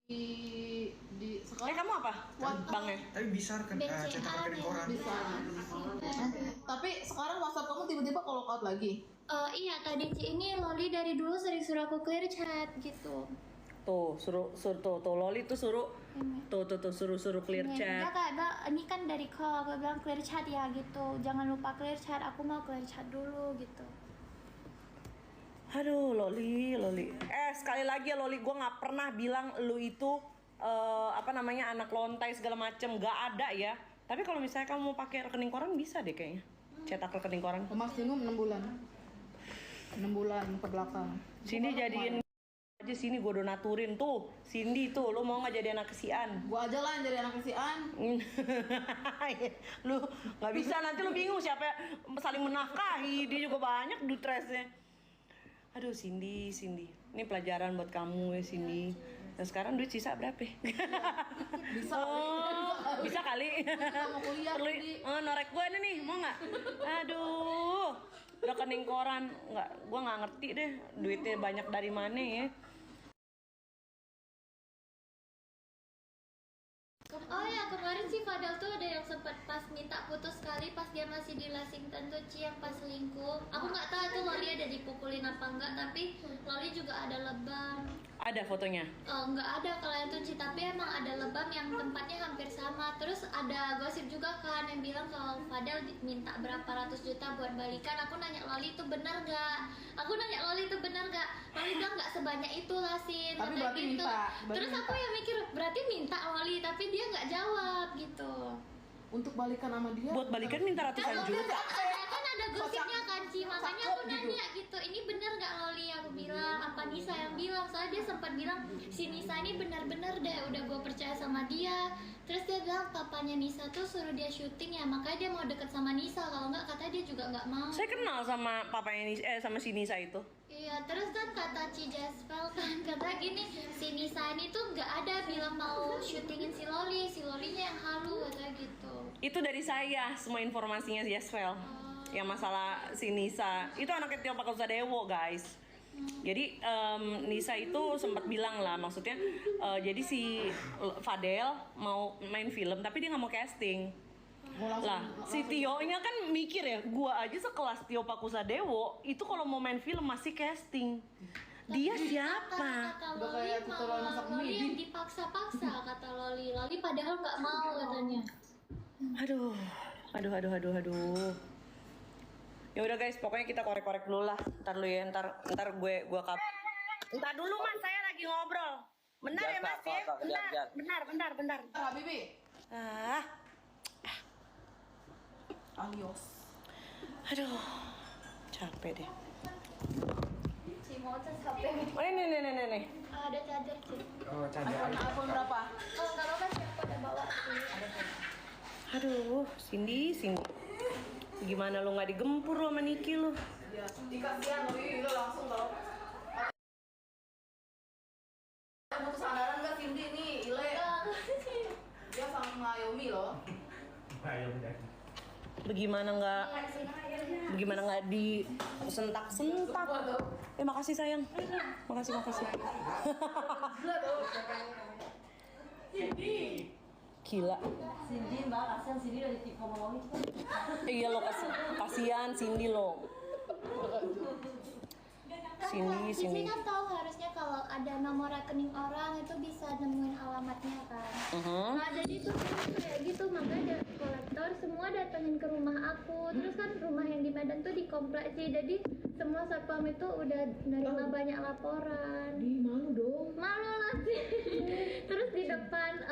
di sekarang kamu apa? Bangnya? Tapi bisa kan cetak rekening koran. bisa. Tapi sekarang WhatsApp kamu tiba-tiba kalau out lagi. Iya, tadi Ci ini Loli dari dulu sering suruh aku clear chat gitu. Tuh, suruh tuh Loli tuh suruh suruh clear chat. Dia kayak ini kan dari call, gue bilang clear chat ya gitu. Jangan lupa clear chat, aku mau clear chat dulu gitu. Aduh, Loli. Sekali lagi ya Loli, gue nggak pernah bilang lu itu anak lontai segala macem, nggak ada ya. Tapi kalau misalnya kamu mau pakai rekening koran bisa deh kayaknya. Cetak rekening koran. Maksimum 6 bulan. 6 bulan ke belakang. Sini jadiin aja sini gue donaturin tuh. Cindy tuh, lu mau nggak jadi anak kesian? Gua aja lah yang jadi anak kesian. Lu nggak bisa, nanti lu bingung siapa saling menafkahi. Dia juga banyak duit resnya. Aduh Cindy, ini pelajaran buat kamu ya Cindy. Dan sekarang duit sisa berapa? Bisa bisa kali. Mau kuliah Norek gue nih, mau nggak? Aduh, rekening koran gue nggak ngerti deh duitnya banyak dari mana ya. Oh ya, kemarin sih Fadel tuh ada yang sempat pas minta putus sekali pas dia masih di Lexington tuh Ci, yang pas selingkuh. Aku nggak tahu tuh Loli ada dipukulin apa enggak, tapi Loli juga ada lebam. Ada fotonya? Nggak ada kalau yang tuh Ci, tapi emang ada lebam yang tempatnya hampir sama. Terus ada gosip juga kan yang bilang kalau Fadel minta berapa ratus juta buat balikan. Aku nanya Loli itu benar nggak? Loli bilang nggak sebanyak itu lah sih. Tapi berarti gitu. minta. Terus aku yang mikir berarti minta Loli, tapi dia nggak jawab gitu. Untuk balikan sama dia. Buat balikan minta ratusan juta. Kan ada gosipnya kan Ci, makanya aku nanya gitu. Ini bener nggak Loli? Aku bilang, apa Nisa yang bilang? Soalnya dia sempat bilang si Nisa ini benar-benar deh, udah gue percaya sama dia. Terus dia bilang papanya Nisa tuh suruh dia syuting ya, makanya dia mau deket sama Nisa. Kalau nggak katanya dia juga nggak mau. Saya kenal sama papanya sama si Nisa itu. Iya, terus kan kata Ci Jaspel kan, kata gini, si Nisa ini tuh nggak ada bilang mau syutingin si Lolinya yang halu, kata gitu. Itu dari saya semua informasinya Jasvel. Yang masalah si Nisa itu anaknya Tio Pakusadewo guys. Jadi Nisa itu sempat bilang lah, maksudnya jadi si Fadel mau main film tapi dia nggak mau casting. Si Tio-nya kan mikir ya, gua aja sekelas Tio Pakusadewo itu kalau mau main film masih casting. Dia siapa? Kata Loli malah Loli yang dipaksa-paksa, kata Loli padahal nggak mau katanya. Aduh. Ya udah guys, pokoknya kita korek-korek dulu lah. Ntar gue Ntar dulu Mas, saya lagi ngobrol. Bentar ya Mas ya. Bentar. Habibi. Alios. Aduh. Capek deh. Cimot HP. Oh nih. Ada charger Ci. Oh, cadar. iPhone berapa? Oh nggak apa-apa sih, aku ada bawa sih. Aduh, Cindy. Gimana lu nggak digempur lo sama Niki lu? Iya. Dikasihan lo itu langsung tau. Kamu kesadaran nggak Cindy nih, Ile? Dia sama ngayomi loh. Bagaimana nggak disentak-sentak? Makasih sayang. Makasih. Gila. Cindy mbak, kasihan Cindy udah ngomong itu. Iya lo kasihan Cindy lo. Cindy. Kan tahu harusnya kalau ada nomor rekening orang itu bisa nemuin alamatnya kan. Nah jadi tuh kayak gitu, makanya ada kolektor semua datengin ke rumah aku. Terus kan rumah yang di Medan tuh di komplek sih, jadi semua satpam itu udah nerima banyak laporan. Malu dong. Malu lah sih. Terus di depan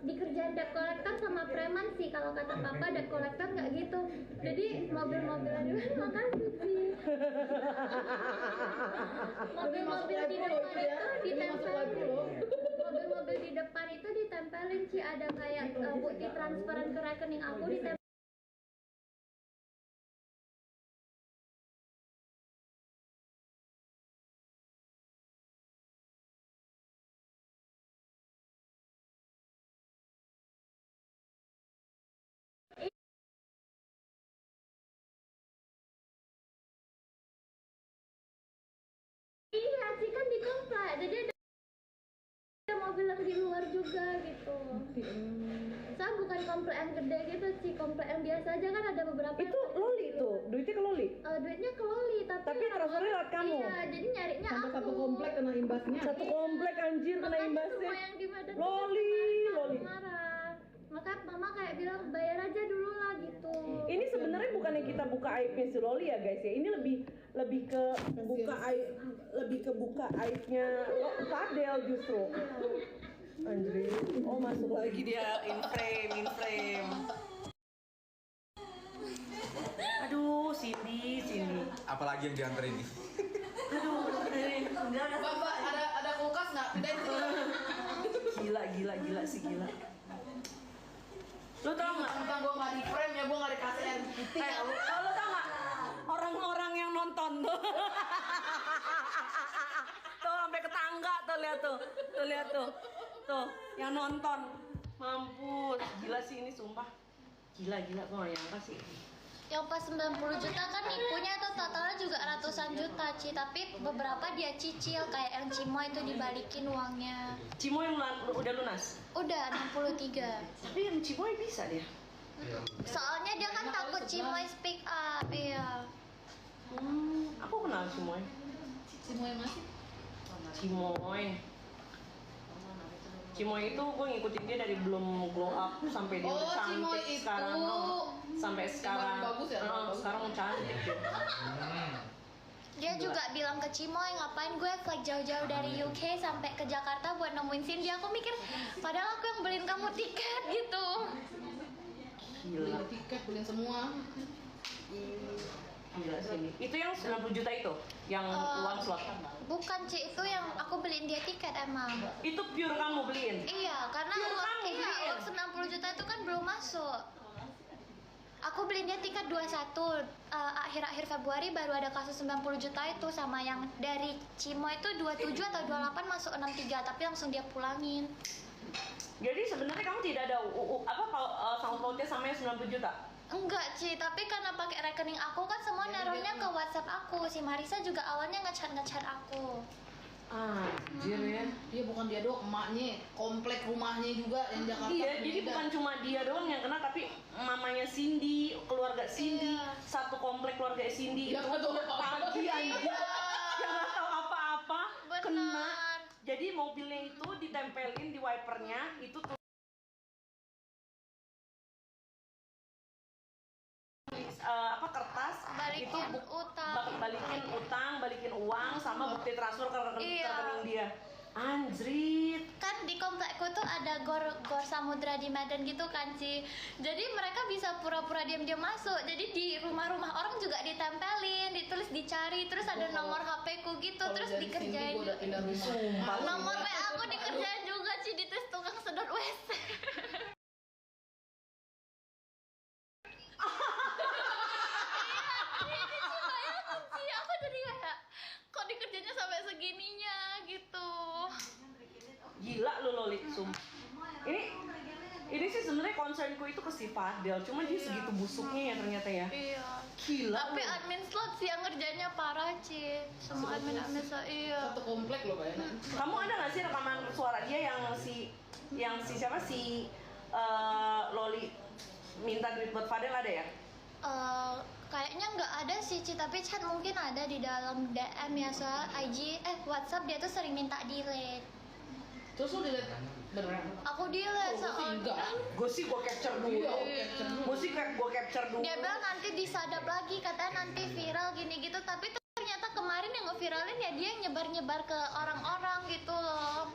dikerjain debt collector sama preman sih, kalau kata papa debt collector nggak gitu. Jadi mobil-mobilan juga makasih sih. Mobil-mobil di depan itu ditempelin. Mobil-mobil di depan itu ditempelin sih, ada kayak bukti transferan ke rekening aku ditempelin. Iya sih kan di komplek, jadi ada bilang di luar juga gitu. Saya bukan komplek yang gede gitu sih, komplek yang biasa aja kan ada beberapa. Itu Loli tuh, duitnya ke Loli. Duitnya ke Loli tapi transfernya lewat kamu. Iya, jadi nyarinya Sampai aku. satu komplek kena imbasnya. Satu komplek anjir kena Makanya imbasnya. semua yang di Medan Loli, Loli. marah. Maka mama kayak bilang bayar aja dulu lah gitu. Ini sebenarnya bukannya kita buka aibnya si Loli ya guys ya. Ini lebih ke buka aibnya Fadel justru. Anjir. Oh masuk lagi dia in frame. Aduh, Cindy. Apalagi yang diantar ini. Aduh, Bapak ada kulkas nggak? Pindahin sini. gila sih gila. Lo tau nggak? Tentang gue nggak di frame ya, gue nggak dikasih air putih. Lo tau nggak? Orang-orang yang nonton tuh. Tuh sampai ke tangga tuh lihat tuh. Tuh yang nonton. Mampus, gila sih ini sumpah. Gila gue nggak nyangka sih. Yang pas 90 juta kan nipunya tuh totalnya juga ratusan juta Ci, tapi beberapa dia cicil kayak yang Cimo itu dibalikin uangnya. Cimo yang udah lunas? Udah 63. Tapi yang Cimo bisa dia. Soalnya dia kan takut Cimoy speak up, iya. Aku kenal Cimoy. Cimoy masih? Cimoy itu gue ngikutin dia dari belum glow up sampai dia udah Cimoy cantik itu. sekarang. Sampai sekarang. Bagus ya? Sekarang cantik dia. Dia juga bilang ke Cimoy, ngapain gue flight jauh-jauh dari UK sampai ke Jakarta buat nemuin Cindy. Aku mikir, padahal aku yang beliin kamu tiket gitu. Gila. Beliin tiket, beliin semua. Gila sih ini. Itu yang 90 juta itu? Yang uang slot? Bukan Ci, itu yang aku beliin dia tiket emang. Itu pure kamu beliin? Iya, karena Pure kamu beliin? uang 90 juta itu kan belum masuk. Aku beliin dia tiket 21, akhir-akhir Februari baru ada kasus 90 juta itu, sama yang dari Cimo itu 27 atau 28 masuk 63, tapi langsung dia pulangin. Jadi sebenarnya kamu tidak ada kalau sangkut pautnya sama yang 90 juta? Enggak Ci, tapi karena pakai rekening aku kan semua naruhnya ke WhatsApp aku. Si Marisa juga awalnya ngechat aku. Anjir ya. Dia bukan dia doang, emaknya, komplek rumahnya juga yang Jakarta. Iya, jadi bukan cuma dia doang yang kena, tapi mamanya Cindy, keluarga Cindy, Iya. satu komplek keluarga Cindy Ya, itu nggak tahu apa-apa. pagi anjir, yang nggak tahu apa-apa kena. Benar. Jadi mobilnya itu ditempelin di wipernya, itu tuh kertas Balikin itu utang. balikin uang sama bukti transfer ke Iya. rekening dia. Anjrit. Kan di komplekku tuh ada gor samudra di Medan gitu kan Ci. Jadi mereka bisa pura-pura diam-diam masuk. Jadi di rumah-rumah orang juga ditempelin, ditulis dicari, terus ada nomor HP ku gitu, Kalau terus dari dikerjain. Cindy, gua udah pindah rumah. Nomor WA aku dikerjain juga Ci, ditulis tukang sedot WC. Aku jadi kayak kok dikerjanya sampai segininya gitu. Gila lu Loli, Ini sih sebenarnya concernku itu ke si Fadel, cuma dia segitu busuknya ya ternyata ya. Iya. Gila. Tapi admin slot sih yang ngerjainnya parah Ci. Semua admin slot iya. Satu komplek loh kayaknya. Kamu ada nggak sih rekaman suara dia yang si siapa si Loli minta duit buat Fadel ada ya? Kayaknya nggak ada sih Ci, tapi chat mungkin ada di dalam DM ya, soal IG WhatsApp dia tuh sering minta delete. Terus lu dilihat beneran? Aku delete soalnya. Gue sih gue capture dulu. Gue capture dulu. Dia bilang nanti disadap lagi, katanya nanti viral gini gitu, tapi ternyata kemarin yang ngeviralin ya dia yang nyebar-nyebar ke orang-orang gitu loh.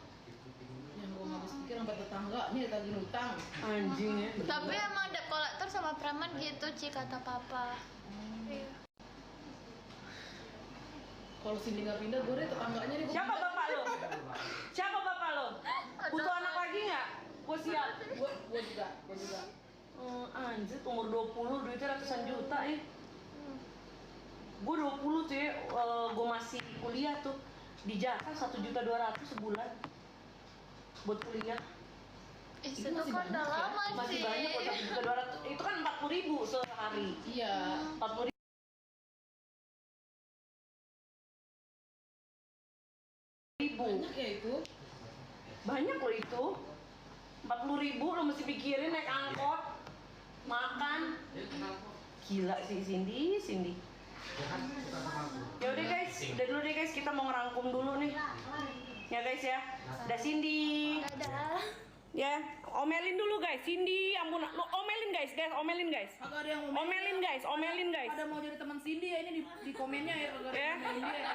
Yang gue nggak habis pikir sampai tetangga nih lagi ngutang. Anjing ya. Tapi emang debt collector sama preman gitu Ci, kata papa. Iya. Kalau Cindy nggak pindah, gue deh tetangganya nih. Siapa bapak lo? Butuh anak lagi nggak? Gue siap. Gue juga. Anjir, umur 20 duitnya ratusan juta ya. Gue 20 tuh ya, gue masih kuliah tuh di Jakarta 1.200.000 sebulan buat kuliah. Itu masih kan udah banyak ya? lama Masih sih. banyak kok 1.200.000. Itu kan 40.000 sehari. Iya. 40.000 Banyak ya itu. banyak loh 40.000 lo mesti pikirin naik angkot, makan. Gila sih Cindy. Ya udah guys, udah dulu deh guys, kita mau ngerangkum dulu nih. Ya guys ya. Udah Cindy. Dadah. Ya, omelin dulu guys. Cindy, ampun, lu omelin guys, omelin guys. Agak ada yang Omelin guys. Ada mau jadi teman Cindy ya ini di komennya ya. Agak ada Ya. yang omelin dia ya.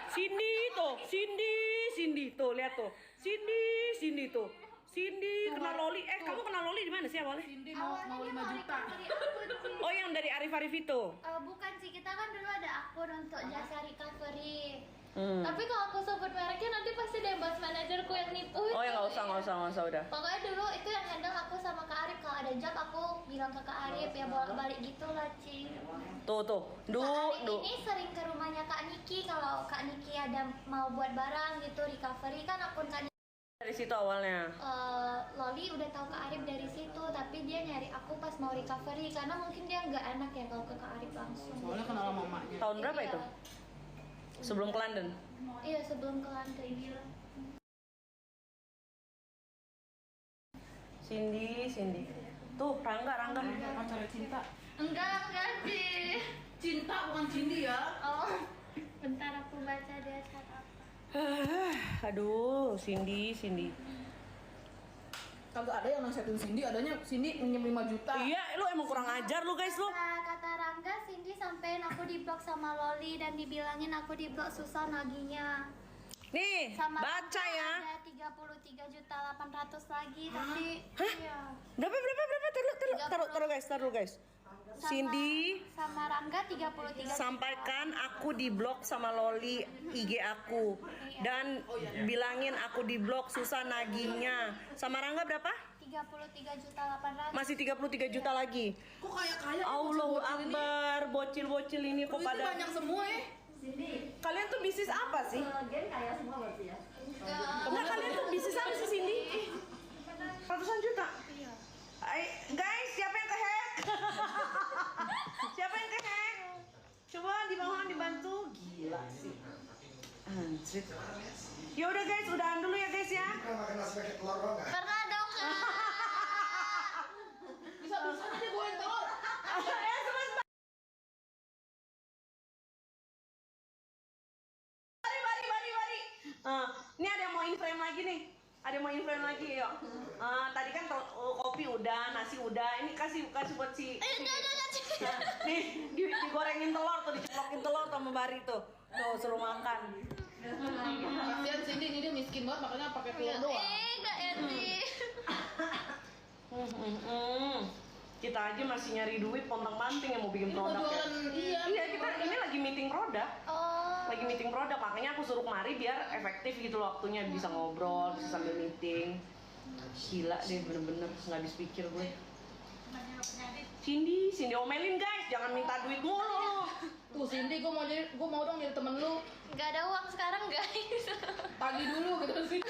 Cindy tuh, lihat tuh. Cindy tuh. Cindy kenal Loli. Kamu kenal Loli di mana sih awalnya? Cindy mau 5 juta. recovery akun sih. Oh, yang dari Arif itu. Bukan sih, kita kan dulu ada akun untuk jasa recovery. Tapi kalau aku sebut mereknya nanti pasti deh bos manajerku yang nipu. Oh, ya nggak usah udah. Pokoknya dulu itu yang handle aku sama Kak Arif. Kalau ada job aku bilang ke Kak Arif ya bolak-balik gitu lah, Cing. Tuh. Kak Arif ini sering ke rumahnya Kak Niki kalau Kak Niki ada mau buat barang gitu recovery kan akun Kak Niki. Dari situ awalnya. Loli udah tahu Kak Arif dari situ, tapi dia nyari aku pas mau recovery karena mungkin dia nggak enak ya kalau ke Kak Arif langsung. Soalnya kenal sama mamanya. Tahun berapa Iya. itu? Sebelum ke London. Iya, sebelum ke London. Cindy. Tuh, Rangga. Pacarnya Cinta. Enggak sih. Cinta bukan Cindy ya. Oh, bentar aku baca dia chat apa. Aduh, Cindy. Kagak ada yang nasihatin Cindy, adanya Cindy minjem 5 juta. Iya, lu emang kurang ajar lu guys lu. Kata Rangga, Cindy sampein aku diblok sama Loli dan dibilangin aku diblok susah naginya. Nih, Sama baca Rangga ya. Ada 33.800.000 lagi, tapi iya. Berapa? Taruh guys. Cindy, Sama Rangga 33. sampaikan aku diblok sama Loli IG aku dan bilangin aku diblok susah nagihnya. Sama Rangga berapa? 33.800.000. Masih 33 juta lagi. Kok kaya-kaya Allahu bocil-bocil ini? Akbar, bocil-bocil ini kok Itu pada. banyak semua ya. Kalian tuh bisnis apa sih? Gen kaya semua berarti ya. Enggak, kalian tuh bisnis apa sih Cindy? Ratusan juta. Guys, siapa yang kehack? Siapa yang kehack? Coba di bawah dibantu. Gila sih. Anjir. Ya udah guys, udahan dulu ya guys ya. Makan nasi pakai telur doang nggak? Pernah dong, Kak. Bisa-bisa aja gue yang telur. Ini ada yang mau in-frame lagi nih. Ada yang mau in-frame lagi, yuk. Tadi kan kopi udah, nasi udah. Ini kasih buat si. Nih, digorengin telur tuh, diceplokin telur sama Bari tuh. Tuh, suruh makan. Kasihan Cindy ini dia miskin banget makanya pakai telur doang. Enggak etis. Kita aja masih nyari duit pontang-panting yang mau bikin Ini mau produk ya. jualan Iya, kita ini lagi meeting produk. Oh. Lagi meeting produk, makanya aku suruh kemari biar efektif gitu loh waktunya, bisa ngobrol, bisa sambil meeting. Gila deh, bener-bener nggak habis pikir gue. Cindy omelin guys, jangan minta duit mulu. Tuh Cindy, gue mau dong jadi temen lu. Nggak ada uang sekarang, guys. Pagi dulu gitu sih.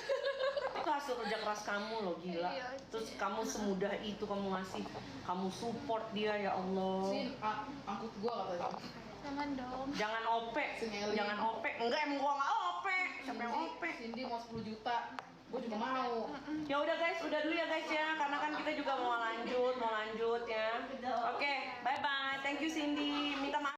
Itu hasil kerja keras kamu loh, gila. Iya. Terus kamu semudah itu kamu ngasih, kamu support dia, ya Allah. Sin, angkut gue katanya. Jangan dong. Jangan ope, Sinelli. jangan ope. Enggak, emang gua nggak ope. Siapa yang ope? Cindy mau 10 juta. Gue juga mau. Ya udah guys, udah dulu ya guys ya, karena kan kita juga mau lanjut ya. Oke, bye bye. Thank you Cindy. Minta maaf.